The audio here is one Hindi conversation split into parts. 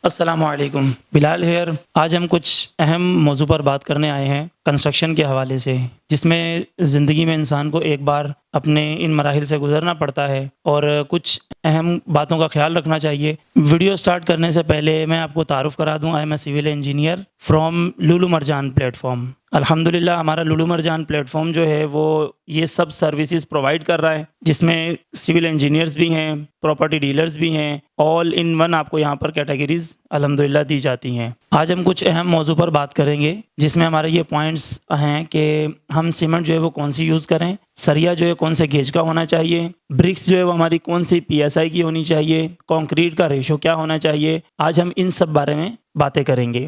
अस्सलामुअलैकुम, बिलाल हेयर। आज हम कुछ अहम मौज़ू पर बात करने आए हैं कंस्ट्रक्शन के हवाले से, जिसमें ज़िंदगी में इंसान को एक बार अपने इन मराहिल से गुज़रना पड़ता है और कुछ अहम बातों का ख़्याल रखना चाहिए। वीडियो स्टार्ट करने से पहले मैं आपको तारुफ़ करा दूँ, I am a civil engineer from Lulu Marjan platform. अल्हम्दुलिल्लाह हमारा लुलु मरजान प्लेटफ़ॉर्म जो है वो ये सब सर्विसेज़ प्रोवाइड कर रहा है, जिसमें सिविल इंजीनियर्स भी हैं, प्रॉपर्टी डीलर्स भी हैं, ऑल इन वन आपको यहाँ पर कैटेगरीज़ अल्हम्दुलिल्लाह दी जाती हैं। आज हम कुछ अहम मौज़ू पर बात करेंगे, जिसमें हमारे ये पॉइंट्स हैं कि हम सीमेंट जो है वो कौन सी यूज़ करें, सरिया जो है कौन से गेज का होना चाहिए, ब्रिक्स जो है वो हमारी कौन सी पीएसआई की होनी चाहिए, कंक्रीट का रेशो क्या होना चाहिए। आज हम इन सब बारे में बातें करेंगे।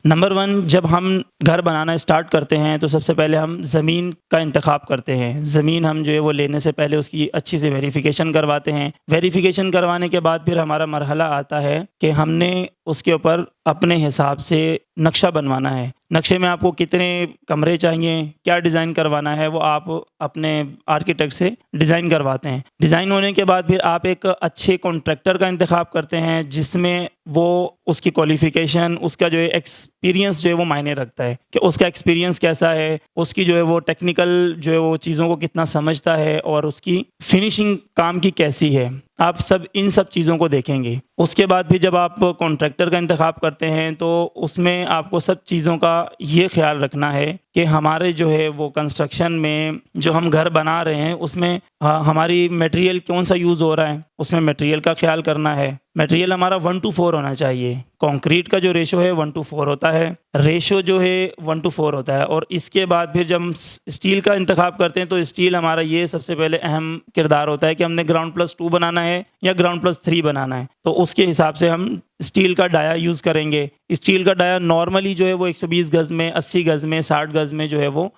नंबर 1, जब हम घर बनाना स्टार्ट करते हैं तो सबसे पहले हम ज़मीन का इंतखाब करते हैं। ज़मीन हम जो है वो लेने से पहले उसकी अच्छी से वेरिफ़िकेशन करवाते हैं। वेरिफ़िकेशन करवाने के बाद फिर हमारा मरहला आता है कि हमने उसके ऊपर अपने हिसाब से नक्शा बनवाना है। नक्शे में आपको कितने कमरे चाहिए, क्या डिज़ाइन करवाना है, वो आप अपने आर्किटेक्ट से डिज़ाइन करवाते हैं। डिज़ाइन होने के बाद फिर आप एक अच्छे कॉन्ट्रैक्टर का इंतखाब करते हैं, जिसमें वो उसकी क्वालिफ़िकेशन, उसका जो है एक्सपीरियंस जो है वो मायने रखता है कि उसका एक्सपीरियंस कैसा है, उसकी जो है वो टेक्निकल जो है वो चीज़ों को कितना समझता है और उसकी फिनिशिंग काम की कैसी है। आप सब इन सब चीज़ों को देखेंगे। उसके बाद भी जब आप कॉन्ट्रैक्टर का इंतखाब करते हैं तो उसमें आपको सब चीज़ों का ये ख्याल रखना है कि हमारे जो है वो कंस्ट्रक्शन में जो हम घर बना रहे हैं उसमें हमारी मटेरियल कौन सा यूज़ हो रहा है, उसमें मटेरियल का ख्याल करना है। मटेरियल हमारा 1:4 होना चाहिए। कंक्रीट का जो रेशो है 1:4 होता है, रेशो जो है 1:4 होता है। और इसके बाद फिर जब हम स्टील का इंतखाब करते हैं तो स्टील हमारा ये सबसे पहले अहम किरदार होता है कि हमने ground+2 बनाना है या ground+3 बनाना है, तो उसके हिसाब से हम स्टील का डाया यूज़ करेंगे। स्टील का डाया नॉर्मली जो है वो 120 गज़ में, 80 गज़ में, 60 गज़ में जो है वो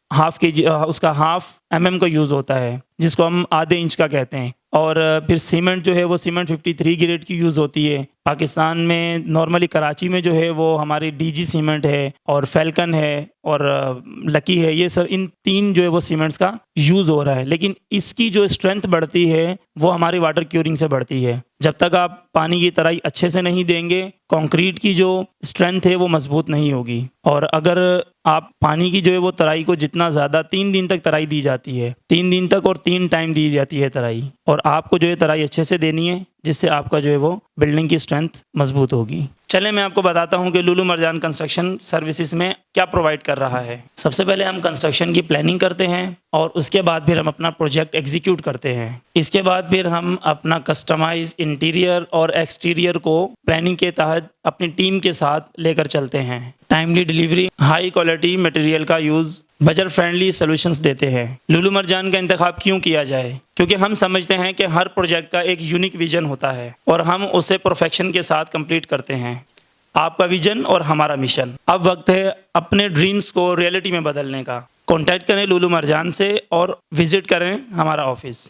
उसका हाफ mm का यूज़ होता है, जिसको हम आधे इंच का कहते हैं। और फिर सीमेंट जो है वो सीमेंट 53 ग्रेड की यूज़ होती है। पाकिस्तान में नॉर्मली कराची में जो है वो हमारी डीजी सीमेंट है और फैल्कन है और लकी है। ये सब इन 3 जो है वो सीमेंट्स का यूज़ हो रहा है, लेकिन इसकी जो स्ट्रेंथ बढ़ती है वो हमारी वाटर क्यूरिंग से बढ़ती है। जब तक आप पानी की तराई अच्छे से नहीं देंगे, कंक्रीट की जो स्ट्रेंथ है वो मजबूत नहीं होगी। और अगर आप पानी की जो है वो तराई को जितना ज़्यादा, 3 दिन तक तराई दी जाती है, 3 दिन तक और 3 टाइम दी जाती है तराई, और आपको जो है तराई अच्छे से देनी है, जिससे आपका जो है वो बिल्डिंग की स्ट्रेंथ मजबूत होगी। चलें मैं आपको बताता हूं कि लुलु मरजान कंस्ट्रक्शन सर्विसेज में क्या प्रोवाइड कर रहा है। सबसे पहले हम कंस्ट्रक्शन की प्लानिंग करते हैं और उसके बाद फिर हम अपना प्रोजेक्ट एग्जीक्यूट करते हैं। इसके बाद फिर हम अपना कस्टमाइज इंटीरियर और एक्सटीरियर को प्लानिंग के तहत अपनी टीम के साथ लेकर चलते हैं। Timely delivery, high quality material का यूज़, बजट फ्रेंडली सॉल्यूशंस देते हैं। लुलु मरजान का इंतखाब क्यों किया जाए? क्योंकि हम समझते हैं कि हर प्रोजेक्ट का एक यूनिक विजन होता है और हम उसे परफेक्शन के साथ कंप्लीट करते हैं। आपका विजन और हमारा मिशन। अब वक्त है अपने ड्रीम्स को रियलिटी में बदलने का। कॉन्टैक्ट करें लुलु मरजान से और विजिट करें हमारा ऑफिस।